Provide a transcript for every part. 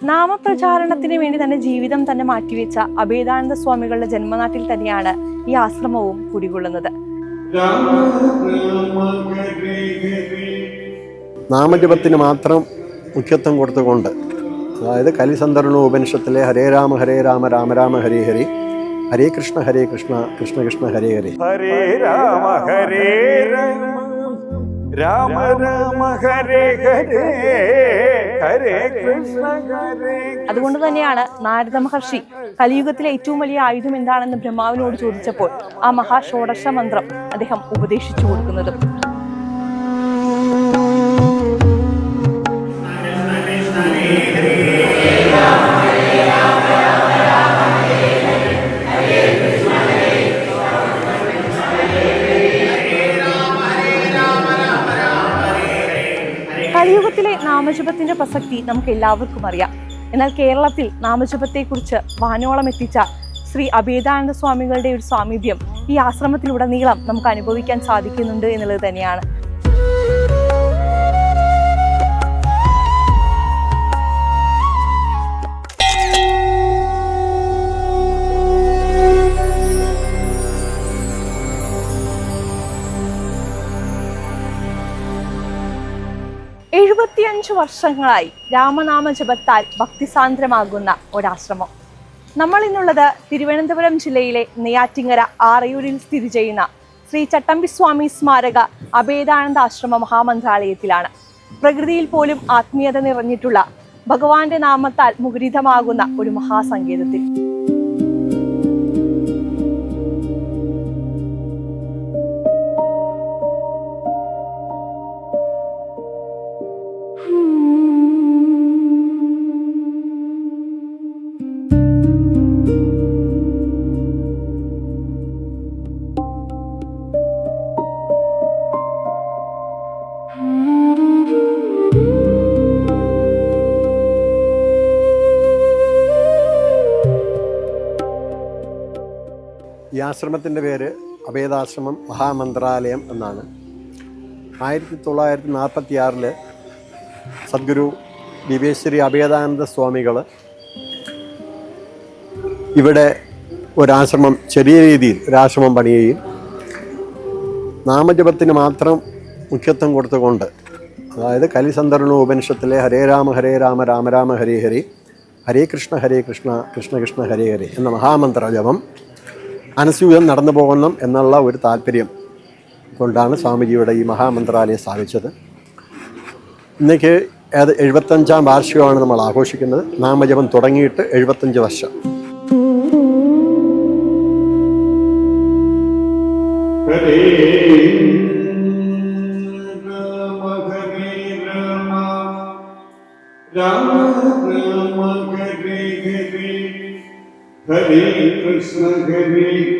നാമപ്രചാരണത്തിന് വേണ്ടി തന്നെ ജീവിതം തന്നെ മാറ്റിവെച്ച അഭേദാനന്ദ സ്വാമികളുടെ ജന്മനാട്ടിൽ തന്നെയാണ് ഈ ആശ്രമവും കുടികൊള്ളുന്നത്. നാമജപത്തിന് മാത്രം മുഖ്യത്വം കൊടുത്തുകൊണ്ട്, അതായത് കലിസന്ധരണ ഉപനിഷത്തിലെ ഹരേ രാമ രാമ രാമ ഹരേ ഹരി, ഹരേ കൃഷ്ണ കൃഷ്ണ കൃഷ്ണ ഹരേ ഹരി, ഹരേ രാമ രാമ രാമ ഹരേ ഹരേ, ഹരേ കൃഷ്ണ ഹരേ. അതുകൊണ്ട് തന്നെയാണ് നാരദ മഹർഷി കലിയുഗത്തിലെ ഏറ്റവും വലിയ ആയുധം എന്താണെന്ന് ബ്രഹ്മാവിനോട് ചോദിച്ചപ്പോൾ ആ മഹാഷോഡശ മന്ത്രം അദ്ദേഹം ഉപദേശിച്ചു കൊടുക്കുന്നതും. കലിയുഗത്തിലെ നാമജപത്തിന്റെ പ്രസക്തി നമുക്ക് എല്ലാവർക്കും അറിയാം. എന്നാൽ കേരളത്തിൽ നാമജപത്തെക്കുറിച്ച് വാനോളം എത്തിച്ച ശ്രീ അഭേദാനന്ദ സ്വാമികളുടെ ഒരു സാമീപ്യം ഈ ആശ്രമത്തിലുടനീളം നമുക്ക് അനുഭവിക്കാൻ സാധിക്കുന്നുണ്ട് എന്നുള്ളത് തന്നെയാണ്. വർഷങ്ങളായി രാമനാമ ജപത്താൽ ഭക്തിസാന്ദ്രമാകുന്ന ഒരാശ്രമം. നമ്മൾ ഇന്നുള്ളത് തിരുവനന്തപുരം ജില്ലയിലെ നെയ്യാറ്റിങ്കര ആറയൂരിൽ സ്ഥിതി ചെയ്യുന്ന ശ്രീ ചട്ടമ്പിസ്വാമി സ്മാരക അഭേദാനന്ദ ആശ്രമ മഹാമന്ത്രാലയത്തിലാണ്. പ്രകൃതിയിൽ പോലും ആത്മീയത നിറഞ്ഞിട്ടുള്ള ഭഗവാന്റെ നാമത്താൽ മുഖരിതമാകുന്ന ഒരു മഹാസങ്കേതത്തിൽ. ഈ ആശ്രമത്തിൻ്റെ പേര് അഭേദാശ്രമം മഹാമന്ത്രാലയം എന്നാണ്. 1946 സദ്ഗുരു ദിവ്യശ്രീ അഭേദാനന്ദ സ്വാമികൾ ഇവിടെ ഒരാശ്രമം, ചെറിയ രീതിയിൽ ഒരാശ്രമം പണിയുകയും നാമജപത്തിന് മാത്രം മുഖ്യത്വം കൊടുത്തുകൊണ്ട്, അതായത് കലിസന്ധരണ ഉപനിഷത്തിലെ ഹരേ രാമ രാമ രാമ ഹരേ ഹരി, ഹരേ കൃഷ്ണ കൃഷ്ണ കൃഷ്ണ ഹരേ ഹരി എന്ന മഹാമന്ത്ര ജപം അനസ്യൂതം നടന്നു പോകണം എന്നുള്ള ഒരു താല്പര്യം കൊണ്ടാണ് സ്വാമിജിയുടെ ഈ മഹാമന്ത്രാലയം സ്ഥാപിച്ചത്. ഇന്നേക്ക് 75ാം വാർഷികമാണ് നമ്മൾ ആഘോഷിക്കുന്നത്. നാമജപം തുടങ്ങിയിട്ട് 75 വർഷം. ഹരേ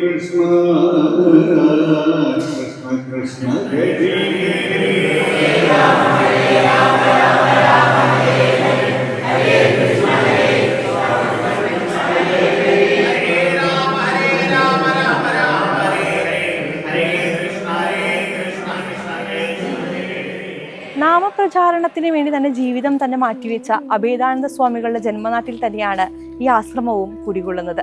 കൃഷ്ണ കൃഷ്ണ കൃഷ്ണ ഹരേ നാമപ്രചാരണത്തിന് വേണ്ടി തന്നെ ജീവിതം തന്നെ മാറ്റിവെച്ച അഭേദാനന്ദ സ്വാമികളുടെ ജന്മനാട്ടിൽ തന്നെയാണ് ഈ ആശ്രമവും കുടികൊള്ളുന്നത്.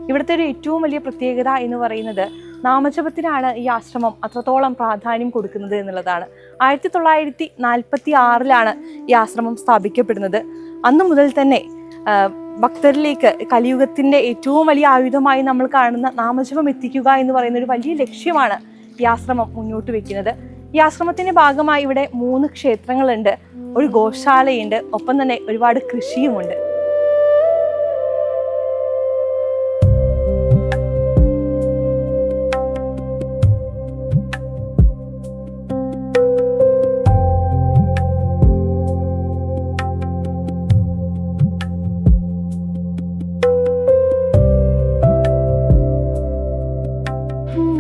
ഇവിടുത്തെ ഒരു ഏറ്റവും വലിയ പ്രത്യേകത എന്ന് പറയുന്നത് നാമജപത്തിനാണ് ഈ ആശ്രമം അത്രത്തോളം പ്രാധാന്യം കൊടുക്കുന്നത് എന്നുള്ളതാണ്. 1946 ഈ ആശ്രമം സ്ഥാപിക്കപ്പെടുന്നത്. അന്നു മുതൽ തന്നെ ഭക്തരിലേക്ക് കലിയുഗത്തിൻ്റെ ഏറ്റവും വലിയ ആയുധമായി നമ്മൾ കാണുന്ന നാമജപം എത്തിക്കുക എന്ന് പറയുന്ന ഒരു വലിയ ലക്ഷ്യമാണ് ഈ ആശ്രമം മുന്നോട്ട് വെക്കുന്നത്. ഈ ആശ്രമത്തിന്റെ ഭാഗമായി ഇവിടെ 3 ക്ഷേത്രങ്ങളുണ്ട്, ഒരു ഗോശാലയുണ്ട്, ഒപ്പം തന്നെ ഒരുപാട് കൃഷിയുമുണ്ട്.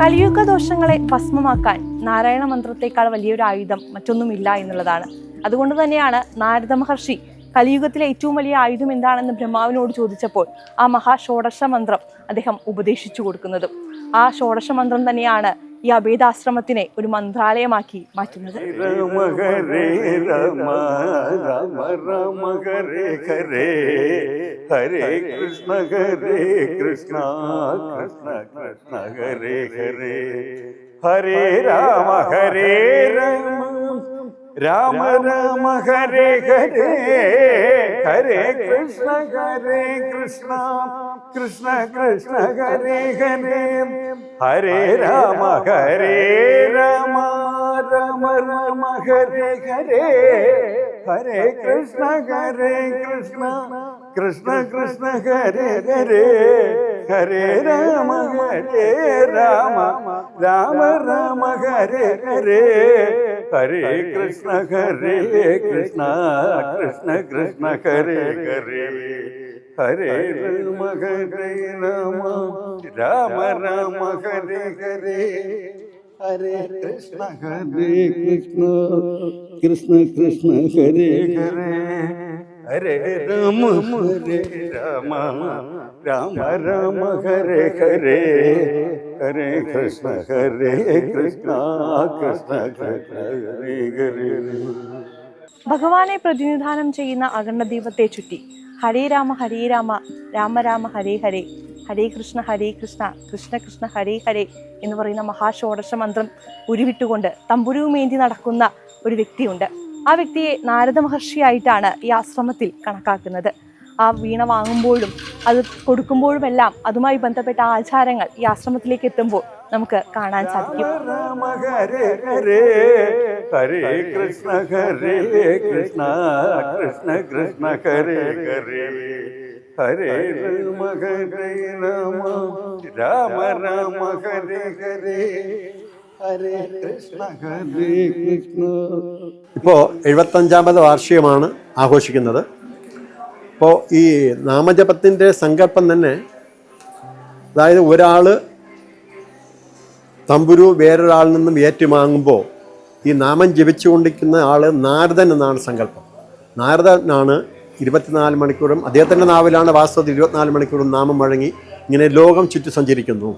കലിയുഗ ദോഷങ്ങളെ ഭസ്മമാക്കാൻ നാരായണ മന്ത്രത്തെക്കാൾ വലിയൊരു ആയുധം മറ്റൊന്നുമില്ല എന്നുള്ളതാണ്. അതുകൊണ്ട് തന്നെയാണ് നാരദ മഹർഷി കലിയുഗത്തിലെ ഏറ്റവും വലിയ ആയുധം എന്താണെന്ന് ബ്രഹ്മാവിനോട് ചോദിച്ചപ്പോൾ ആ മഹാഷോഡശ മന്ത്രം അദ്ദേഹം ഉപദേശിച്ചു കൊടുക്കുന്നതും. ആ ഷോഡശ മന്ത്രം തന്നെയാണ് ഈ അഭേദാശ്രമത്തിനെ ഒരു മന്ത്രാലയമാക്കി മാറ്റുന്നത്. രാമ ഹരേ രാമ രാമ രാമ ഹരേ ഹരേ ഹരേ കൃഷ്ണ കൃഷ്ണ കൃഷ്ണ ഹരേ ഹരേ ഹരേ രാമ രാമ രാമ ഹരേ ഹരേ ഹരേ കൃഷ്ണ കൃഷ്ണ കൃഷ്ണ ഹരേ ഹരേ ഹരേ രാമ രാമ രാമ ഹരേ ഹരേ ഹരേ കൃഷ്ണ കൃഷ്ണ ഹരേ ഹരേ ഹരേ രാമ രാമ രാമ ഹരേ ഹരേ ഹരേ കൃഷ്ണ കൃഷ്ണ ഹരേ ഹരേ ഹരേ രാമ രാമ രാമ ഹരേ ഹരേ ഹരേ കൃഷ്ണ കൃഷ്ണ ഹരേ ഹരേ ഹരേ രാമ രാമ രാമ ഹരേ ഹരേ ഹരേ കൃഷ്ണ കൃഷ്ണ ഹരേ ഹരേ. ഭഗവാനെ പ്രതിനിധാനം ചെയ്യുന്ന അഖണ്ഡ ദീപത്തെ ചുറ്റി ഹരേ രാമ രാമ രാമ ഹരേ ഹരേ ഹരേ കൃഷ്ണ കൃഷ്ണ കൃഷ്ണ ഹരേ ഹരേ എന്ന് പറയുന്ന മഹാഷോഡശ മന്ത്രം ഉരുവിട്ടുകൊണ്ട് തമ്പുരുവുമേന്തി നടക്കുന്ന ഒരു വ്യക്തിയുണ്ട്. ആ വ്യക്തിയെ നാരദ മഹർഷിയായിട്ടാണ് ഈ ആശ്രമത്തിൽ കണക്കാക്കുന്നത്. ആ വീണ വാങ്ങുമ്പോഴും അത് കൊടുക്കുമ്പോഴുമെല്ലാം അതുമായി ബന്ധപ്പെട്ട ആചാരങ്ങൾ ഈ ആശ്രമത്തിലേക്ക് എത്തുമ്പോൾ നമുക്ക് കാണാൻ സാധിക്കും. രാമ ഹരേ ഹരേ ഹരേ കൃഷ്ണ കൃഷ്ണ കൃഷ്ണ ഹരേ ഹരേ ഹരേ രാമ രാമ രാമ ഹരേ ഹരേ ഹരേ കൃഷ്ണ കൃഷ്ണ. ഇപ്പോൾ 75ാമത് വാർഷികമാണ് ആഘോഷിക്കുന്നത്. അപ്പോൾ ഈ നാമജപത്തിൻ്റെ സങ്കല്പം തന്നെ, അതായത് ഒരാൾ തമ്പുരു വേറൊരാളിൽ നിന്നും ഏറ്റുവാങ്ങുമ്പോൾ ഈ നാമം ജപിച്ചുകൊണ്ടിരിക്കുന്ന ആൾ നാരദൻ എന്നാണ് സങ്കല്പം. നാരദനാണ് 24 മണിക്കൂറും അദ്ദേഹത്തിൻ്റെ നാവിലാണ് വാസ്തവത്തിൽ 24 മണിക്കൂറും നാമം വഴങ്ങി ഇങ്ങനെ ലോകം ചുറ്റി സഞ്ചരിക്കുന്നു.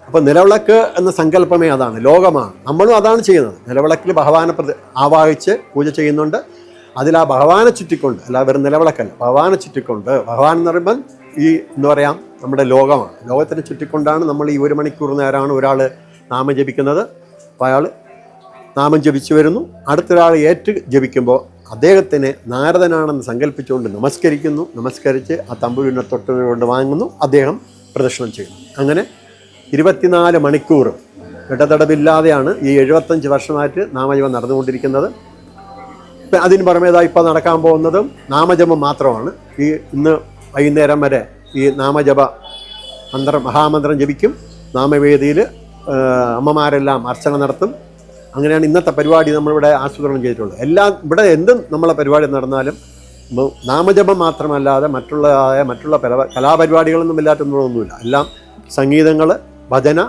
അപ്പോൾ നിലവിളക്ക് എന്ന സങ്കല്പമേ അതാണ്, ലോകമാണ്. നമ്മളും അതാണ് ചെയ്യുന്നത്. നിലവിളക്കിൽ ഭഗവാനെ ആവാഹിച്ച് പൂജ ചെയ്യുന്നുണ്ട്. അതിൽ ആ ഭഗവാനെ ചുറ്റിക്കൊണ്ട്, അല്ല വെറും നിലവിളക്കല്ല, ഭഗവാനെ ചുറ്റിക്കൊണ്ട്, ഭഗവാൻ എന്ന് പറയുമ്പോൾ ഈ എന്താ പറയാം നമ്മുടെ ലോകമാണ്. ലോകത്തിനെ ചുറ്റിക്കൊണ്ടാണ് നമ്മൾ ഈ 1 മണിക്കൂർ നേരമാണ് ഒരാൾ നാമം ജപിക്കുന്നത്. അപ്പോൾ അയാൾ നാമം ജപിച്ചു വരുന്നു. അടുത്തൊരാൾ ജപിക്കുമ്പോൾ അദ്ദേഹത്തിനെ നാരദനാണെന്ന് സങ്കല്പിച്ചുകൊണ്ട് നമസ്കരിക്കുന്നു. നമസ്കരിച്ച് ആ തമ്പുരുവിനെ തൊട്ടുകൊണ്ട് വാങ്ങുന്നു. അദ്ദേഹം പ്രദക്ഷിണം ചെയ്യുന്നു. അങ്ങനെ 24 മണിക്കൂർ ഇടതടവില്ലാതെയാണ് ഈ 75 വർഷമായിട്ട് നാമജപം നടന്നുകൊണ്ടിരിക്കുന്നത്. ഇപ്പം അതിന് പുറമേതാ ഇപ്പോൾ നടക്കാൻ പോകുന്നതും നാമജപം മാത്രമാണ്. ഈ ഇന്ന് വൈകുന്നേരം വരെ ഈ നാമജപ മഹാമന്ത്രം ജപിക്കും. നാമവേദിയിൽ അമ്മമാരെല്ലാം അർച്ചന നടത്തും. അങ്ങനെയാണ് ഇന്നത്തെ പരിപാടി നമ്മളിവിടെ ആസൂത്രണം ചെയ്തിട്ടുള്ളത്. എല്ലാം ഇവിടെ എന്തും നമ്മളെ പരിപാടി നടന്നാലും നാമജപം മാത്രമല്ലാതെ മറ്റുള്ള കലാപരിപാടികളൊന്നും ഇല്ലാത്തൊന്നുമില്ല. എല്ലാം സംഗീതങ്ങൾ, ഭജന,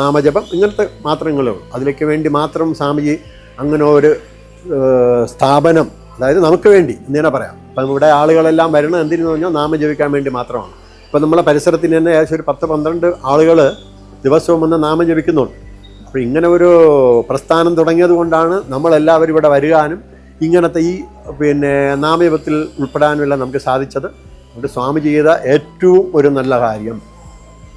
നാമജപം ഇങ്ങനത്തെ മാത്രങ്ങളേ ഉള്ളൂ. അതിലേക്ക് വേണ്ടി മാത്രം സ്വാമിജി അങ്ങനെ ഒരു സ്ഥാപനം, അതായത് നമുക്ക് വേണ്ടി എന്തിനാ പറയാം. അപ്പം ഇവിടെ ആളുകളെല്ലാം വരണം എന്തിനെന്ന് പറഞ്ഞാൽ നാമം ജപിക്കാൻ വേണ്ടി മാത്രമാണ്. ഇപ്പം നമ്മളെ പരിസരത്തിന് തന്നെ ഏകദേശം ഒരു 10-12 ആളുകൾ ദിവസവും വന്ന് നാമം ജപിക്കുന്നുണ്ട്. അപ്പോൾ ഇങ്ങനെ ഒരു പ്രസ്ഥാനം തുടങ്ങിയത് കൊണ്ടാണ് നമ്മളെല്ലാവരും ഇവിടെ വരുവാനും ഇങ്ങനത്തെ ഈ നാമജപത്തിൽ ഉൾപ്പെടാനുമല്ല നമുക്ക് സാധിച്ചത്. അതുകൊണ്ട് സ്വാമി ചെയ്ത ഏറ്റവും ഒരു നല്ല കാര്യം.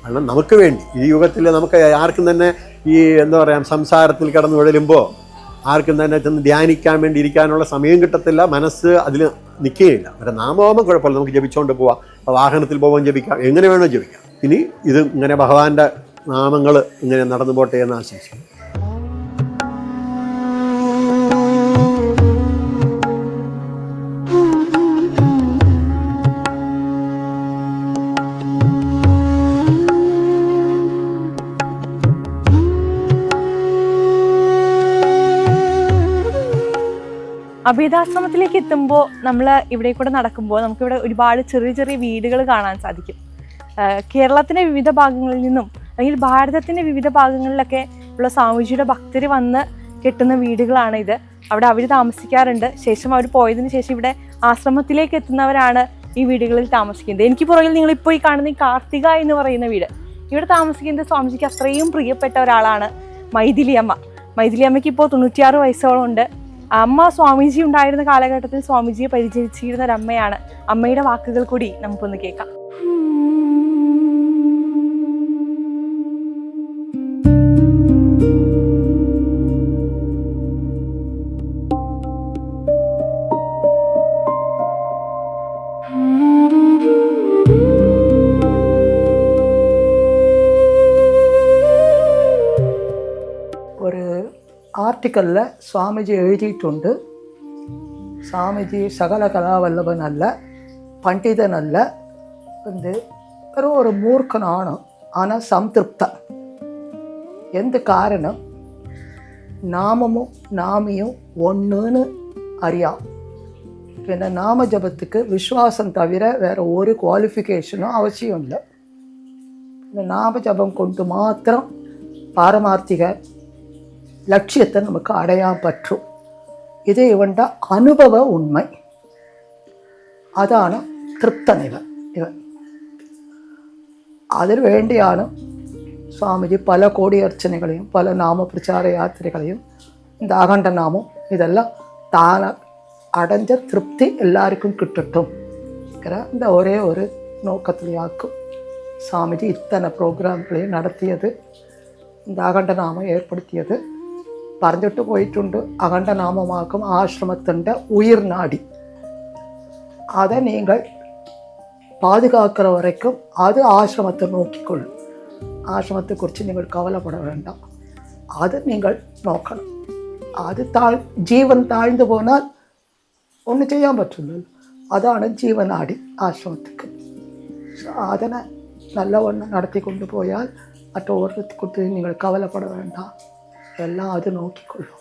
കാരണം നമുക്ക് വേണ്ടി ഈ യുഗത്തിൽ നമുക്ക് ആർക്കും തന്നെ ഈ എന്താ പറയുക സംസാരത്തിൽ കിടന്ന് ഉഴലുമ്പോൾ ആർക്കും തന്നെ ചെന്ന് ധ്യാനിക്കാൻ വേണ്ടി ഇരിക്കാനുള്ള സമയം കിട്ടത്തില്ല. മനസ്സ് അതിൽ നിൽക്കുകയില്ല. ഒരു നാമോമം കുഴപ്പമില്ല, നമുക്ക് ജപിച്ചുകൊണ്ട് പോവാം. വാഹനത്തിൽ പോകാൻ ജപിക്കാം, എങ്ങനെ വേണോ ജപിക്കാം. ഇനി ഇത് ഇങ്ങനെ ഭഗവാന്റെ നാമങ്ങൾ ഇങ്ങനെ നടന്നു പോട്ടെ എന്ന് ആശംസിക്കുന്നു. അഭേദാശ്രമത്തിലേക്ക് എത്തുമ്പോൾ നമ്മൾ ഇവിടെ കൂടെ നടക്കുമ്പോൾ നമുക്കിവിടെ ഒരുപാട് ചെറിയ ചെറിയ വീടുകൾ കാണാൻ സാധിക്കും. കേരളത്തിൻ്റെ വിവിധ ഭാഗങ്ങളിൽ നിന്നും അല്ലെങ്കിൽ ഭാരതത്തിൻ്റെ വിവിധ ഭാഗങ്ങളിലൊക്കെ ഉള്ള സ്വാമിജിയുടെ ഭക്തർ വന്ന് കെട്ടുന്ന വീടുകളാണ് ഇത്. അവിടെ അവർ താമസിക്കാറുണ്ട്. ശേഷം അവർ പോയതിന് ശേഷം ഇവിടെ ആശ്രമത്തിലേക്ക് എത്തുന്നവരാണ് ഈ വീടുകളിൽ താമസിക്കുന്നത്. എനിക്ക് പുറകിൽ നിങ്ങളിപ്പോൾ ഈ കാണുന്ന ഈ കാർത്തിക എന്ന് പറയുന്ന വീട്, ഇവിടെ താമസിക്കുന്നത് സ്വാമിജിക്ക് അത്രയും പ്രിയപ്പെട്ട ഒരാളാണ്. മൈഥിലി അമ്മ. മൈഥിലി അമ്മയ്ക്ക് ഇപ്പോൾ 96 വയസ്സോളം ഉണ്ട്. അമ്മ സ്വാമിജി ഉണ്ടായിരുന്ന കാലഘട്ടത്തിൽ സ്വാമിജിയെ പരിചരിച്ചിരുന്ന ഒരു അമ്മയാണ്. അമ്മയുടെ വാക്കുകൾ കൂടി നമുക്കൊന്ന് കേൾക്കാം. ஒரு ஆர்டிக்கலில் சுவாமிஜி எழுதியிട്ടുണ്ട്, சுவாமிஜி சகல கலாவல்லபன் அல்ல, பண்டிதன் அல்ல, வெறும் ஒரு மூர்க்கனான ஆனால் சம்திருப்தன். எந்த காரணம், நாமமும் நாமியும் ஒன்றுன்னு அறியா. இந்த நாம ஜபத்துக்கு விஸ்வாசம் தவிர வேறு ஒரு குவாலிஃபிகேஷனும் அவசியம் இல்லை. இந்த நாம ஜபம் கொண்டு மாத்திரம் பாரமார்த்திக ലക്ഷ്യത്തെ നമുക്ക് അടയാൻ പറ്റും. ഇത് ഇവൻ്റെ അനുഭവ ഉണ്മ. അതാണ് തൃപ്തനിവൻ. അതിനു വേണ്ടിയാണ് സ്വാമിജി പല കോടിയർച്ചനകളെയും പല നാമപ്രചാര യാത്രകളെയും இந்த அகண்ட நாமம் இதெல்லாம் தான அடைஞ்ச திருப்தி எல்லாருக்கும் கிட்டட்டும் இந்த ஒரே ஒரு நோக்கத்திலேயாக்கும் സ്വാമിജി ഇത്തனை പ്രോഗ്രാമുകളെയും നടത്തിയത്, இந்த அகண்ட நாமம் ஏற்படுத்தியது. പറഞ്ഞിട്ട് പോയിട്ടുണ്ട്, അഖണ്ഡനാമമാക്കും ആശ്രമത്തിൻ്റെ ഉയിർനാടി. அதை நீங்கள் பாதுகாக்கிற வரைக்கும் அது ஆசிரமத்தை நோக்கிக்கொள்ளும். ஆசிரமத்தை குறித்து நீங்கள் கவலைப்பட வேண்டாம், அது நீங்கள் നോക്കണം. അത് ജീവൻ താഴ്ന്നു പോന്നാൽ ഒന്നും ചെയ്യാൻ പറ്റില്ലല്ലോ. അതാണ് ജീവനാടി ആശ്രമത്തിക്ക്. അതിനെ നല്ലവണ്ണം നടത്തിക്കൊണ്ടു പോയാൽ മറ്റോരത്തെ കുറിച്ച് നിങ്ങൾ കവലപ്പെട വേണ്ട, എല്ലാം അത് നോക്കിക്കൊള്ളും.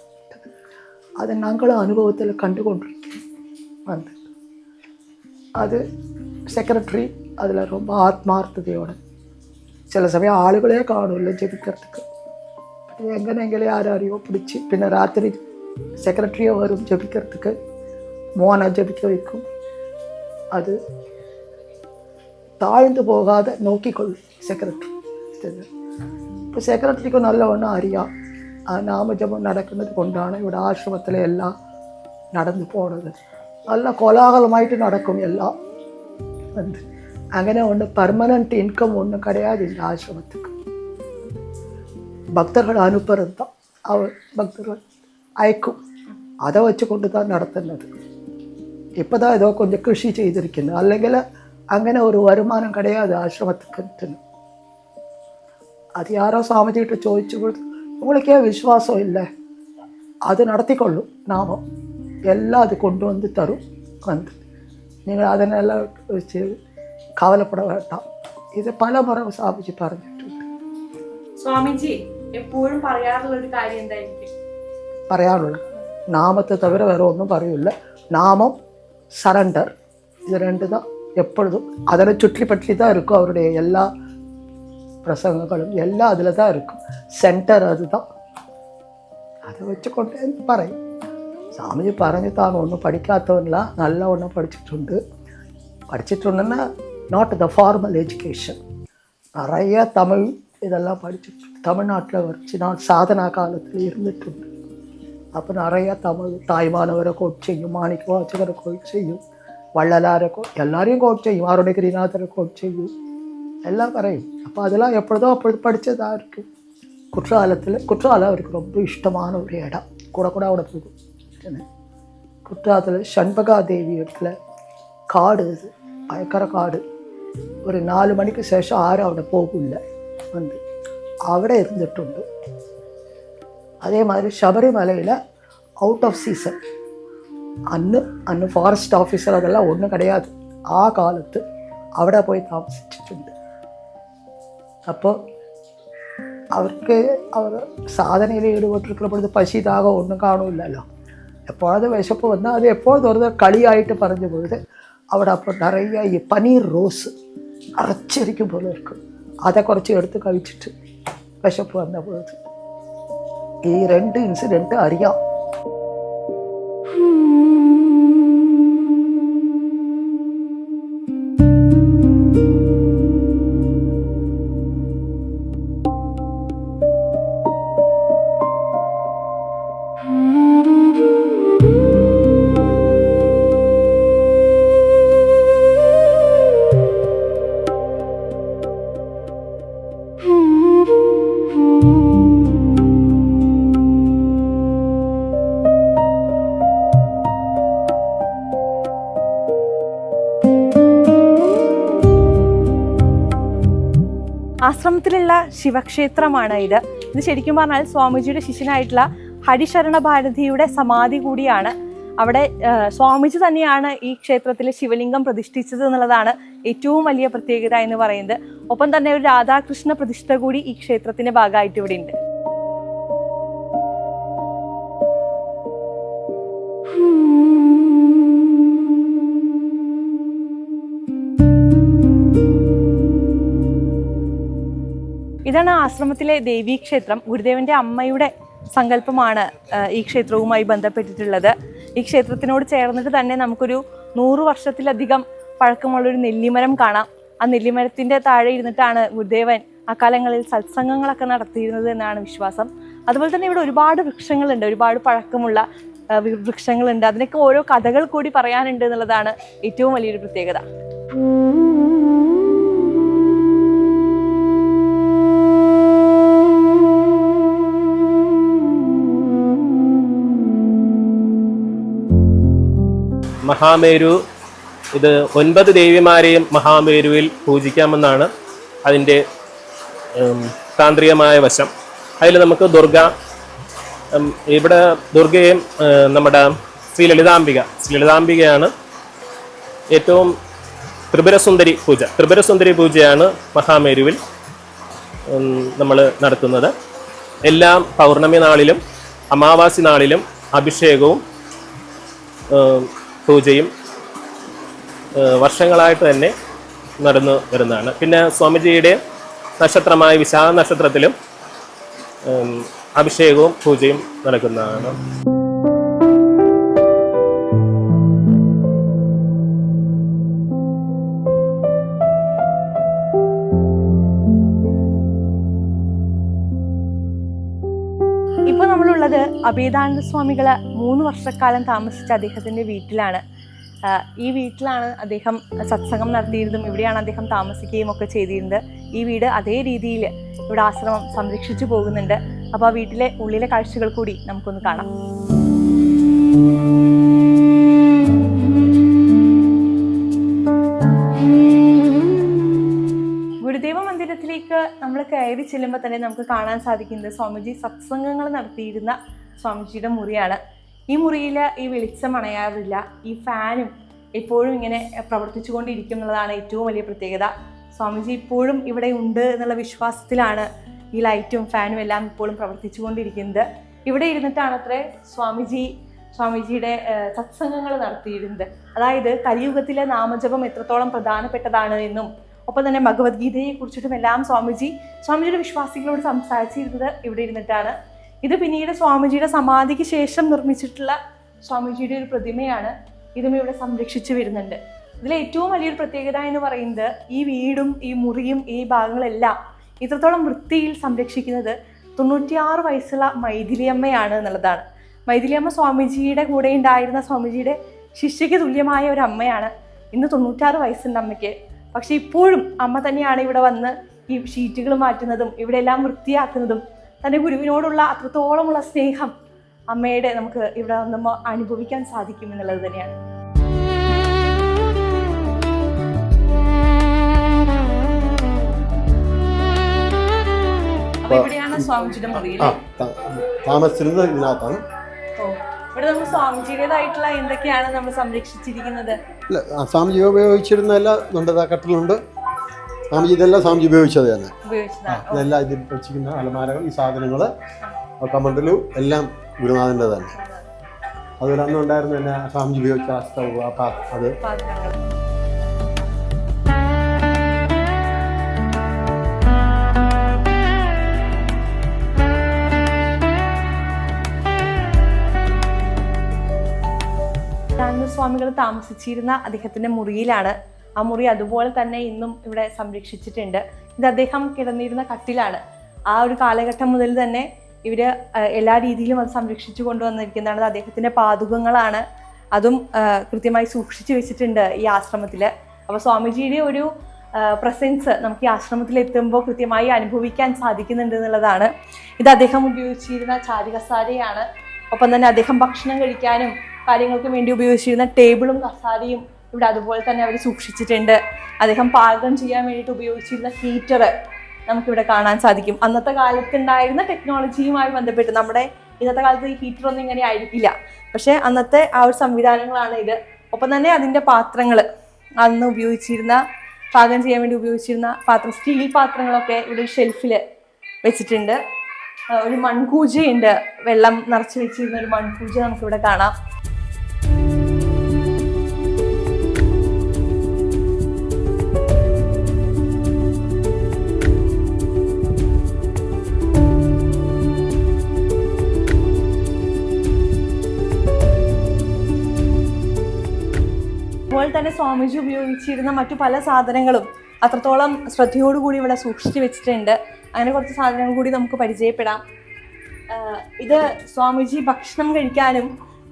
അത് ഞങ്ങൾ അനുഭവത്തിൽ കണ്ടുകൊണ്ടിരിക്കും. അത് സെക്രട്ടറി അതിൽ ரொம்ப ആത്മാർത്ഥതയോടെ, ചില സമയം ആളുകളെ കാണുമല്ലോ ജപിக்கிறதுக்கு, എങ്ങനെയെങ്കിലും ആരാരെയോ പിടിച്ച് പിന്നെ രാത്രി സെക്രട്ടറിയോ വരും ജപിக்கிறதுக்கு, മോനെ ജപിക്ക വയ്ക്കും. അത് താഴ്ന്നു പോകാതെ നോക്കിക്കൊള്ളും സെക്രട്ടറി. ഇപ്പോൾ സെക്രട്ടറിക്ക് നല്ലവണ്ണം അറിയാം ആ നാമജപം നടക്കുന്നത് കൊണ്ടാണ് ഇവിടെ ആശ്രമത്തിലെ എല്ലാം നടന്നു പോണത്. നല്ല കോലാഹലമായിട്ട് നടക്കും എല്ലാം. അങ്ങനെ ഒന്ന് പെർമനൻറ്റ് ഇൻകം ഒന്നും கிடையாது இந்த ஆசிரமத்துக்கு. பக்தர்கள் அனுப்புறது தான், அவர் பக்தர்கள் அயக்கும், அதை வச்சு கொண்டு தான் நடத்துന്നത്. இப்போ தான் ஏதோ கொஞ்சம் கிருஷி செய்திருக்கணும், അല്ലെങ്കിൽ അങ്ങനെ ഒരു വരുമാനം கிடையாது ആശ്രമத்துக்கு. அது யாரோ സ്വാമിജിയിട്ട് ചോദിച്ചു കൊടുത്തു, உங்களுக்கே விசுவாசம் இல்லை, அது நடத்திக்கொள்ளும் நாமம் எல்லாம் அது கொண்டு வந்து தரும். நீங்கள் அதனெல்லாம் வச்சு കവലപ്പെട വേണ്ടാം. ഇത് പല മുറ സ്വാമിജി പറഞ്ഞിട്ടുണ്ട്. സ്വാമിജി എപ്പോഴും പറയാറുള്ള ഒരു കാര്യം എന്തായിരിക്കും? പറയാനുള്ളത് നാമത്തെ തവിர വേറെ ഒന്നും പറയില്ല. നാമം, സറണ്ടർ, ഇത് രണ്ട് தான் எப்பொழுதும். அதில் சுற்றி பற்றி தான் இருக்கும் அவருடைய எல்லா பிரசங்கங்களும், எல்லாம் அதில் தான் இருக்கும். சென்டர் அதுதான். அதை வச்சுக்கொண்டே പറയും. സ്വാമിജി പറഞ്ഞ് താൻ ഒന്നും പഠിക്കാത്തവനല്ല, നല്ല ഒന്നും പഠിച്ചിട്ടുണ്ടെന്ന് നോട്ട് ദ ഫോർമൽ എഡ്യൂക്കേഷൻ. நிறைய தமிழ் இதெல்லாம் படிச்சுட்டு தமிழ்நாட்டில் வச்சு நான் சாதனா காலத்தில் இருந்துட்டு. அப்போ நிறைய தமிழ் தாய்மானவரை கோட் செய்யும், மாணிக்க வாசகரை கோட் செய்யும், வள்ளலாரை எல்லாரையும் கோட் செய்யும், அருணகிரிநாதரை கோட் செய்யும், எல்லாம் പറയും. അപ്പോൾ அதெல்லாம் எப்பொழுதோ அப்பொழுது படித்ததாக இருக்குது. குற்றாலம் அவருக்கு ரொம்ப இஷ்டமான ஒரு இடம். கூட അവിടെ പോകും. குற்றாலத்தில் ஷண்பகாதேவி இடத்துல காடு, அது பயங்கர காடு. ഒരു 4 മണിക്ക് ശേഷം ആരും അവിടെ പോകില്ല. അവിടെ ഇരുന്നിട്ടുണ്ട്. അതേമാതിരി ശബരിമലയിൽ ഔട്ട് ഓഫ് സീസൺ അന്ന് ഫോറസ്റ്റ് ഓഫീസർ അതെല്ലാം ഒന്നും கிடையாது. ആ കാലത്ത് അവിടെ പോയി താമസിച്ചിട്ടുണ്ട്. അപ്പോൾ അവർക്ക് അവർ സാധനയിൽ ഈടുപെട്ടിരിക്കുമ്പോഴത് പശി ദാഹം ഒന്നും കാണില്ലല്ലോ. എപ്പോഴത് വിശപ്പ് വന്നാൽ അത് എപ്പോഴും വെറുതെ കളിയായിട്ട് പറഞ്ഞു പോയത്. അവിടെ അപ്പോൾ നിറയെ ഈ പനീർ റോസ് അരച്ചിരിക്കും പോലെ ഇരിക്കും. அதை കുറച്ച് എടുത്ത് കഴിച്ചിട്ട് വിശപ്പ് വന്ന പോയത്. ഈ 2 ഇൻസിഡൻറ്റ് അറിയാം. ആശ്രമത്തിലുള്ള ശിവക്ഷേത്രമാണ് ഇത്. ഇത് ശരിക്കും പറഞ്ഞാൽ സ്വാമിജിയുടെ ശിഷ്യനായിട്ടുള്ള ഹരിശരണ ഭാരതിയുടെ സമാധി കൂടിയാണ്. അവിടെ സ്വാമിജി തന്നെയാണ് ഈ ക്ഷേത്രത്തിൽ ശിവലിംഗം പ്രതിഷ്ഠിച്ചത് എന്നുള്ളതാണ് ഏറ്റവും വലിയ പ്രത്യേകത എന്ന് പറയുന്നത്. ഒപ്പം തന്നെ ഒരു രാധാകൃഷ്ണ പ്രതിഷ്ഠ കൂടി ഈ ക്ഷേത്രത്തിന്റെ ഭാഗമായിട്ട് ഇവിടെ ഉണ്ട്. ഇതാണ് ആശ്രമത്തിലെ ദേവീക്ഷേത്രം. ഗുരുദേവന്റെ അമ്മയുടെ സങ്കല്പമാണ് ഈ ക്ഷേത്രവുമായി ബന്ധപ്പെട്ടിട്ടുള്ളത്. ഈ ക്ഷേത്രത്തിനോട് ചേർന്നിട്ട് തന്നെ നമുക്കൊരു 100 വർഷത്തിലധികം പഴക്കമുള്ളൊരു നെല്ലിമരം കാണാം. ആ നെല്ലിമരത്തിന്റെ താഴെ ഇരുന്നിട്ടാണ് ഗുരുദേവൻ അക്കാലങ്ങളിൽ സത്സംഗങ്ങളൊക്കെ നടത്തിയിരുന്നത് എന്നാണ് വിശ്വാസം. അതുപോലെ തന്നെ ഇവിടെ ഒരുപാട് വൃക്ഷങ്ങളുണ്ട്, ഒരുപാട് പഴക്കമുള്ള വൃക്ഷങ്ങളുണ്ട്. അതിനൊക്കെ ഓരോ കഥകൾ കൂടി പറയാനുണ്ട് എന്നുള്ളതാണ് ഏറ്റവും വലിയൊരു പ്രത്യേകത. മഹാമേരു, ഇത് 9 ദേവിമാരെയും മഹാമേരുവിൽ പൂജിക്കാമെന്നാണ് അതിൻ്റെ താന്ത്രികമായ വശം. അതിൽ നമുക്ക് ഇവിടെ ദുർഗയും നമ്മുടെ ശ്രീ ലളിതാംബികയാണ് ഏറ്റവും ത്രിപുരസുന്ദരി പൂജയാണ് മഹാമേരുവിൽ നമ്മൾ നടത്തുന്നത്. എല്ലാ പൗർണമി നാളിലും അമാവാസി നാളിലും അഭിഷേകവും പൂജയും വർഷങ്ങളായിട്ട് തന്നെ നടന്നു വരുന്നതാണ്. പിന്നെ സ്വാമിജിയുടെ നക്ഷത്രമായ വിശാഖ നക്ഷത്രത്തിലും അഭിഷേകവും പൂജയും നടക്കുന്നതാണ്. ഇപ്പോൾ നമ്മളുള്ളത് അഭേദാനന്ദ സ്വാമികള് 3 വർഷക്കാലം താമസിച്ച അദ്ദേഹത്തിന്റെ വീട്ടിലാണ്. ഈ വീട്ടിലാണ് അദ്ദേഹം സത്സംഗം നടത്തിയിരുന്നതും ഇവിടെയാണ് അദ്ദേഹം താമസിക്കുകയും ഒക്കെ ചെയ്തിരുന്നത്. ഈ വീട് അതേ രീതിയിൽ ഇവിടെ ആശ്രമം സംരക്ഷിച്ചു പോകുന്നുണ്ട്. അപ്പോൾ ആ വീട്ടിലെ ഉള്ളിലെ കാഴ്ചകൾ കൂടി നമുക്കൊന്ന് കാണാം. ഗുരുദേവ മന്ദിരത്തിലേക്ക് നമ്മൾ കയറി ചെല്ലുമ്പോൾ തന്നെ നമുക്ക് കാണാൻ സാധിക്കുന്നത് സ്വാമിജി സത്സംഗങ്ങൾ നടത്തിയിരുന്ന സ്വാമിജിയുടെ മുറിയാണ്. ഈ മുറിയിൽ ഈ വെളിച്ചം അണയാറില്ല. ഈ ഫാനും എപ്പോഴും ഇങ്ങനെ പ്രവർത്തിച്ചു കൊണ്ടിരിക്കും എന്നുള്ളതാണ് ഏറ്റവും വലിയ പ്രത്യേകത. സ്വാമിജി ഇപ്പോഴും ഇവിടെ ഉണ്ട് എന്നുള്ള വിശ്വാസത്തിലാണ് ഈ ലൈറ്റും ഫാനും എല്ലാം ഇപ്പോഴും പ്രവർത്തിച്ചു കൊണ്ടിരിക്കുന്നത്. ഇവിടെ ഇരുന്നിട്ടാണ് അത്രേ സ്വാമിജിയുടെ സത്സംഗങ്ങൾ നടത്തിയിരുന്നത്. അതായത് കലിയുഗത്തിലെ നാമജപം എത്രത്തോളം പ്രധാനപ്പെട്ടതാണ് എന്നും ഒപ്പം തന്നെ ഭഗവത്ഗീതയെ കുറിച്ചിട്ടും എല്ലാം സ്വാമിജിയുടെ വിശ്വാസികളോട് സംസാരിച്ചിരുന്നത് ഇവിടെ ഇരുന്നിട്ടാണ്. ഇത് പിന്നീട് സ്വാമിജിയുടെ സമാധിക്ക് ശേഷം നിർമ്മിച്ചിട്ടുള്ള സ്വാമിജിയുടെ ഒരു പ്രതിമയാണ്. ഇതും ഇവിടെ സംരക്ഷിച്ചു വരുന്നുണ്ട്. ഇതിലെ ഏറ്റവും വലിയൊരു പ്രത്യേകത എന്ന് പറയുന്നത് ഈ വീടും ഈ മുറിയും ഈ ഭാഗങ്ങളെല്ലാം ഇത്രത്തോളം വൃത്തിയിൽ സംരക്ഷിക്കുന്നത് 96 വയസ്സുള്ള മൈഥിലിയമ്മയാണ് എന്നുള്ളതാണ്. മൈഥിലിയമ്മ സ്വാമിജിയുടെ കൂടെ ഉണ്ടായിരുന്ന സ്വാമിജിയുടെ ശിഷ്യയ്ക്ക് തുല്യമായ ഒരു അമ്മയാണ്. ഇന്ന് 96 വയസ്സുണ്ട് അമ്മയ്ക്ക്. പക്ഷെ ഇപ്പോഴും അമ്മ തന്നെയാണ് ഇവിടെ വന്ന് ഈ ഷീറ്റുകൾ മാറ്റുന്നതും ഇവിടെ എല്ലാം വൃത്തിയാക്കുന്നതും. തൻ്റെ ഗുരുവിനോടുള്ള അത്രത്തോളമുള്ള സ്നേഹം അമ്മയുടെ നമുക്ക് ഇവിടെ വന്ന് അനുഭവിക്കാൻ സാധിക്കും എന്നുള്ളത് തന്നെയാണ്. അപ്പൊ ഇവിടെയാണ് സ്വാമിജിയുടെ മുറിയിൽ താമസിച്ചിരുന്നത്. ഇതിനകത്താണ്. ഇവിടെ നമ്മൾ സ്വാമിജിയുടേതായിട്ടുള്ള എന്തൊക്കെയാണ് നമ്മൾ സംരക്ഷിച്ചിരിക്കുന്നത്? സ്വാമിജി ഉപയോഗിച്ചിരുന്നതെല്ലാം ഉണ്ട്. കട്ടിലുണ്ട്. സ്വാമിജി ഇതെല്ലാം സ്വാമിജി ഉപയോഗിച്ചത് തന്നെ. ഇതെല്ലാം ഇതിൽ വെച്ചിരിക്കുന്ന അലമാരകൾ, ഈ സാധനങ്ങൾ, കമണ്ടലും എല്ലാം ഗുരുനാഥൻ്റെ തന്നെ. അതുപോലെ അന്ന് ഉണ്ടായിരുന്ന തന്നെ സ്വാമിജി ഉപയോഗിച്ച സ്റ്റവ്, അത് സ്വാമികൾ താമസിച്ചിരുന്ന അദ്ദേഹത്തിന്റെ മുറിയിലാണ്. ആ മുറി അതുപോലെ തന്നെ ഇന്നും ഇവിടെ സംരക്ഷിച്ചിട്ടുണ്ട്. ഇത് അദ്ദേഹം കിടന്നിരുന്ന കട്ടിലാണ്. ആ ഒരു കാലഘട്ടം മുതൽ തന്നെ ഇവര് എല്ലാ രീതിയിലും അത് സംരക്ഷിച്ചു കൊണ്ടുവന്നിരിക്കുന്നതാണ്. അദ്ദേഹത്തിന്റെ പാദുകങ്ങളാണ്. അതും കൃത്യമായി സൂക്ഷിച്ചു വെച്ചിട്ടുണ്ട് ഈ ആശ്രമത്തിൽ. അപ്പോൾ സ്വാമിജിയുടെ ഒരു പ്രസൻസ് നമുക്ക് ഈ ആശ്രമത്തിൽ എത്തുമ്പോൾ കൃത്യമായി അനുഭവിക്കാൻ സാധിക്കുന്നുണ്ട് എന്നുള്ളതാണ്. ഇത് അദ്ദേഹം ഉപയോഗിച്ചിരുന്ന ചാരുകസാരയാണ്. ഒപ്പം തന്നെ അദ്ദേഹം ഭക്ഷണം കഴിക്കാനും കാര്യങ്ങൾക്ക് വേണ്ടി ഉപയോഗിച്ചിരുന്ന ടേബിളും കസാരയും ഇവിടെ അതുപോലെ തന്നെ അവർ സൂക്ഷിച്ചിട്ടുണ്ട്. അദ്ദേഹം പാകം ചെയ്യാൻ വേണ്ടിയിട്ട് ഉപയോഗിച്ചിരുന്ന ഹീറ്റർ നമുക്കിവിടെ കാണാൻ സാധിക്കും. അന്നത്തെ കാലത്ത് ഉണ്ടായിരുന്ന ടെക്നോളജിയുമായി ബന്ധപ്പെട്ട്, നമ്മുടെ ഇന്നത്തെ കാലത്ത് ഈ ഹീറ്റർ ഒന്നും ഇങ്ങനെ ആയിരിക്കില്ല, പക്ഷെ അന്നത്തെ ആ ഒരു സംവിധാനങ്ങളാണ് ഇത്. ഒപ്പം തന്നെ അതിൻ്റെ പാത്രങ്ങൾ, അന്ന് ഉപയോഗിച്ചിരുന്ന, പാകം ചെയ്യാൻ വേണ്ടി ഉപയോഗിച്ചിരുന്ന പാത്രം, സ്റ്റീൽ പാത്രങ്ങളൊക്കെ ഇവിടെ ഷെൽഫിൽ വെച്ചിട്ടുണ്ട്. ഒരു മൺകൂജയുണ്ട്, വെള്ളം നിറച്ച് വെച്ചിരുന്ന ഒരു മൺകൂജ നമുക്കിവിടെ കാണാം. അതുപോലെ തന്നെ സ്വാമിജി ഉപയോഗിച്ചിരുന്ന മറ്റു പല സാധനങ്ങളും അത്രത്തോളം ശ്രദ്ധയോടുകൂടി ഇവിടെ സൂക്ഷിച്ചു വെച്ചിട്ടുണ്ട്. അങ്ങനെ കുറച്ച് സാധനങ്ങൾ കൂടി നമുക്ക് പരിചയപ്പെടാം. ഇത് സ്വാമിജി ഭക്ഷണം കഴിക്കാനും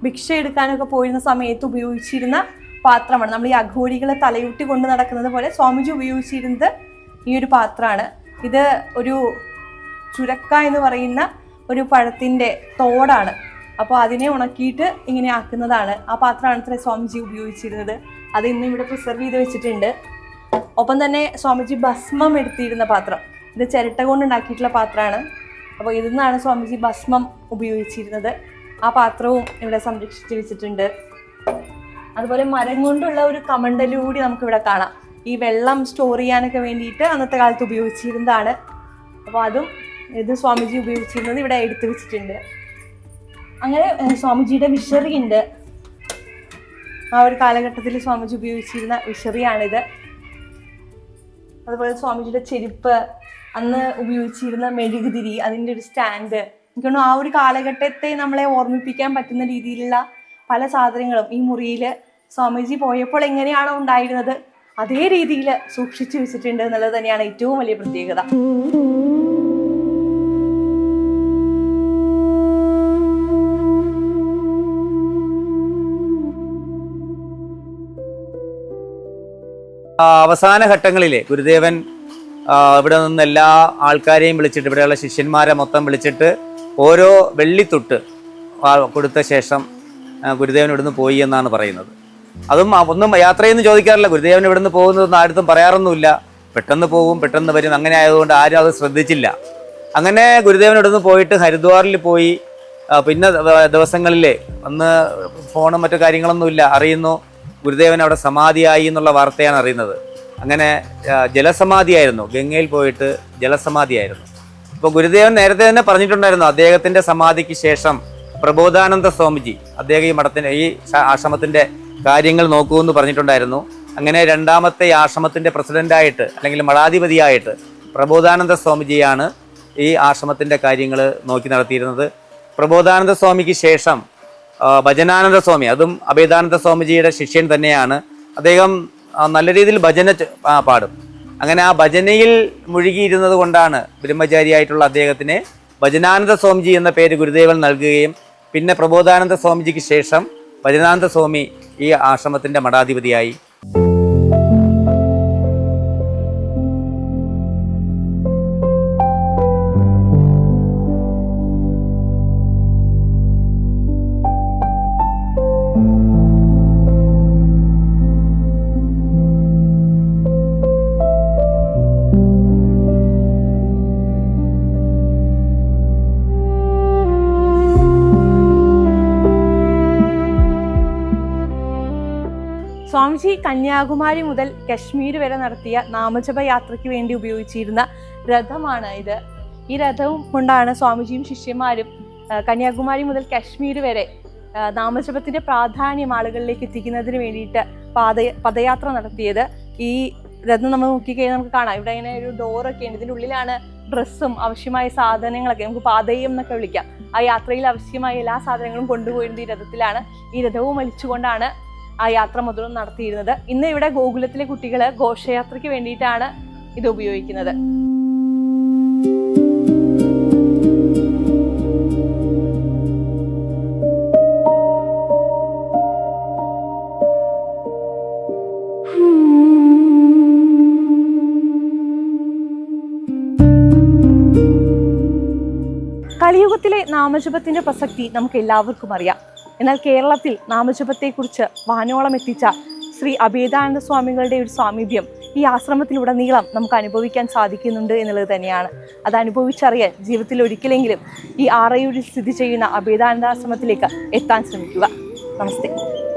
ഭിക്ഷ എടുക്കാനൊക്കെ പോയിരുന്ന സമയത്ത് ഉപയോഗിച്ചിരുന്ന പാത്രമാണ്. നമ്മൾ ഈ അഘോരികളെ തലയൂട്ടി കൊണ്ട് നടക്കുന്നത് പോലെ സ്വാമിജി ഉപയോഗിച്ചിരുന്നത് ഈ ഒരു പാത്രമാണ്. ഇത് ഒരു ചുരക്ക എന്ന് പറയുന്ന ഒരു പഴത്തിൻ്റെ തോടാണ്. അപ്പോൾ അതിനെ ഉണക്കിയിട്ട് ഇങ്ങനെ ആക്കുന്നതാണ്. ആ പാത്രമാണ് ഇത്ര സ്വാമിജി ഉപയോഗിച്ചിരുന്നത്. അത് ഇന്ന് ഇവിടെ പ്രിസർവ് ചെയ്ത് വെച്ചിട്ടുണ്ട്. ഒപ്പം തന്നെ സ്വാമിജി ഭസ്മം എടുത്തിരുന്ന പാത്രം, ഇത് ചിരട്ട കൊണ്ട് ഉണ്ടാക്കിയിട്ടുള്ള പാത്രമാണ്. അപ്പോൾ ഇതിൽ നിന്നാണ് സ്വാമിജി ഭസ്മം ഉപയോഗിച്ചിരുന്നത്. ആ പാത്രവും ഇവിടെ സംരക്ഷിച്ച് വെച്ചിട്ടുണ്ട്. അതുപോലെ മരം കൊണ്ടുള്ള ഒരു കമണ്ടലൂടി നമുക്കിവിടെ കാണാം. ഈ വെള്ളം സ്റ്റോർ ചെയ്യാനൊക്കെ വേണ്ടിയിട്ട് അന്നത്തെ കാലത്ത് ഉപയോഗിച്ചിരുന്നതാണ്. അപ്പോൾ അതും ഇത് സ്വാമിജി ഉപയോഗിച്ചിരുന്നത് ഇവിടെ എടുത്തു വെച്ചിട്ടുണ്ട്. അങ്ങനെ സ്വാമിജിയുടെ വിഷറി ഉണ്ട്. ആ ഒരു കാലഘട്ടത്തിൽ സ്വാമിജി ഉപയോഗിച്ചിരുന്ന വിഷറിയാണിത്. അതുപോലെ സ്വാമിജിയുടെ ചെരുപ്പ്, അന്ന് ഉപയോഗിച്ചിരുന്ന മെഴുകുതിരി, അതിൻ്റെ ഒരു സ്റ്റാൻഡ്, എനിക്ക് തോന്നുന്നു ആ ഒരു കാലഘട്ടത്തെ നമ്മളെ ഓർമ്മിപ്പിക്കാൻ പറ്റുന്ന രീതിയിലുള്ള പല സാധനങ്ങളും ഈ മുറിയിൽ സ്വാമിജി പോയപ്പോൾ എങ്ങനെയാണോ ഉണ്ടായിരുന്നത് അതേ രീതിയിൽ സൂക്ഷിച്ചു വെച്ചിട്ടുണ്ട് എന്നുള്ളത് തന്നെയാണ് ഏറ്റവും വലിയ പ്രത്യേകത. അവസാന ഘട്ടങ്ങളിൽ ഗുരുദേവൻ ഇവിടെ നിന്ന് എല്ലാ ആൾക്കാരെയും വിളിച്ചിട്ട്, ഇവിടെയുള്ള ശിഷ്യന്മാരെ മൊത്തം വിളിച്ചിട്ട് ഓരോ വെള്ളിത്തൊട്ട് കൊടുത്ത ശേഷം ഗുരുദേവൻ ഇവിടുന്ന് പോയി എന്നാണ് പറയുന്നത്. അതും ഒന്നും യാത്രയൊന്നും ചോദിക്കാറില്ല. ഗുരുദേവൻ ഇവിടുന്ന് പോകുന്നതൊന്നും ആരും പറയാറൊന്നുമില്ല. പെട്ടെന്ന് പോകും, പെട്ടെന്ന് വരും. അങ്ങനെ ആയതുകൊണ്ട് ആരും അത് ശ്രദ്ധിച്ചില്ല. അങ്ങനെ ഗുരുദേവൻ ഇവിടുന്ന് പോയിട്ട് ഹരിദ്വാറിൽ പോയി. പിന്നെ ദിവസങ്ങളിൽ അന്ന് ഫോണും മറ്റു കാര്യങ്ങളൊന്നുമില്ല. അറിയുന്നു ഗുരുദേവൻ അവിടെ സമാധിയായി എന്നുള്ള വാർത്തയാണ് അറിയുന്നത്. അങ്ങനെ ജലസമാധിയായിരുന്നു, ഗംഗയിൽ പോയിട്ട് ജലസമാധിയായിരുന്നു. ഇപ്പോൾ ഗുരുദേവൻ നേരത്തെ തന്നെ പറഞ്ഞിട്ടുണ്ടായിരുന്നു, അദ്ദേഹത്തിൻ്റെ സമാധിക്ക് ശേഷം പ്രബോധാനന്ദ സ്വാമിജി അദ്ദേഹം ഈ മഠത്തിൻ്റെ, ഈ ആശ്രമത്തിൻ്റെ കാര്യങ്ങൾ നോക്കുമെന്ന് പറഞ്ഞിട്ടുണ്ടായിരുന്നു. അങ്ങനെ രണ്ടാമത്തെ ആശ്രമത്തിൻ്റെ പ്രസിഡൻ്റായിട്ട് അല്ലെങ്കിൽ മഠാധിപതിയായിട്ട് പ്രബോധാനന്ദ സ്വാമിജിയാണ് ഈ ആശ്രമത്തിൻ്റെ കാര്യങ്ങൾ നോക്കി നടത്തിയിരുന്നത്. പ്രബോധാനന്ദ സ്വാമിക്ക് ശേഷം ഭജനാനന്ദ സ്വാമി, അതും അഭേദാനന്ദ സ്വാമിജിയുടെ ശിഷ്യൻ തന്നെയാണ്. അദ്ദേഹം നല്ല രീതിയിൽ ഭജന പാടും. അങ്ങനെ ആ ഭജനയിൽ മുഴുകിയിരുന്നത് കൊണ്ടാണ് ബ്രഹ്മചാരിയായിട്ടുള്ള അദ്ദേഹത്തിന് ഭജനാനന്ദ സ്വാമിജി എന്ന പേര് ഗുരുദേവൻ നൽകുകയും പിന്നെ പ്രബോധാനന്ദ സ്വാമിജിക്ക് ശേഷം ഭജനാനന്ദ സ്വാമി ഈ ആശ്രമത്തിൻ്റെ മഠാധിപതിയായി. സ്വാമിജി കന്യാകുമാരി മുതൽ കശ്മീർ വരെ നടത്തിയ നാമജപ യാത്രയ്ക്ക് വേണ്ടി ഉപയോഗിച്ചിരുന്ന രഥമാണ് ഇത്. ഈ രഥവും കൊണ്ടാണ് സ്വാമിജിയും ശിഷ്യന്മാരും കന്യാകുമാരി മുതൽ കശ്മീർ വരെ നാമജപത്തിന്റെ പ്രാധാന്യം ആളുകളിലേക്ക് എത്തിക്കുന്നതിന് വേണ്ടിയിട്ട് പദയാത്ര നടത്തിയത്. ഈ രഥം നമ്മൾ നോക്കിക്കഴിഞ്ഞാൽ നമുക്ക് കാണാം, ഇവിടെ ഇങ്ങനെ ഒരു ഡോറൊക്കെ ഉണ്ട്. ഇതിൻ്റെ ഉള്ളിലാണ് ഡ്രസ്സും ആവശ്യമായ സാധനങ്ങളൊക്കെ, നമുക്ക് പാതയം എന്നൊക്കെ വിളിക്കാം. ആ യാത്രയിൽ ആവശ്യമായ എല്ലാ സാധനങ്ങളും കൊണ്ടുപോയിരുന്നത് ഈ രഥത്തിലാണ്. ഈ രഥവും വലിച്ചുകൊണ്ടാണ് ആ യാത്ര മുതലും നടത്തിയിരുന്നത്. ഇന്ന് ഇവിടെ ഗോകുലത്തിലെ കുട്ടികൾ ഘോഷയാത്രയ്ക്ക് വേണ്ടിയിട്ടാണ് ഇത് ഉപയോഗിക്കുന്നത്. കലിയുഗത്തിലെ നാമജപത്തിന്റെ പ്രസക്തി നമുക്ക് എല്ലാവർക്കും അറിയാം. എന്നാൽ കേരളത്തിൽ നാമജപത്തെക്കുറിച്ച് വാനോളം എത്തിച്ച ശ്രീ അഭേദാനന്ദ സ്വാമികളുടെ ഒരു സ്വാമീപ്യം ഈ ആശ്രമത്തിലുടനീളം നമുക്ക് അനുഭവിക്കാൻ സാധിക്കുന്നുണ്ട് എന്നുള്ളത് തന്നെയാണ്. അത് അനുഭവിച്ചറിയാൻ ജീവിതത്തിൽ ഒരിക്കലെങ്കിലും ഈ ആറയൂരിൽ സ്ഥിതി ചെയ്യുന്ന അഭേദാനന്ദ ആശ്രമത്തിലേക്ക് എത്താൻ ശ്രമിക്കുക. നമസ്തേ.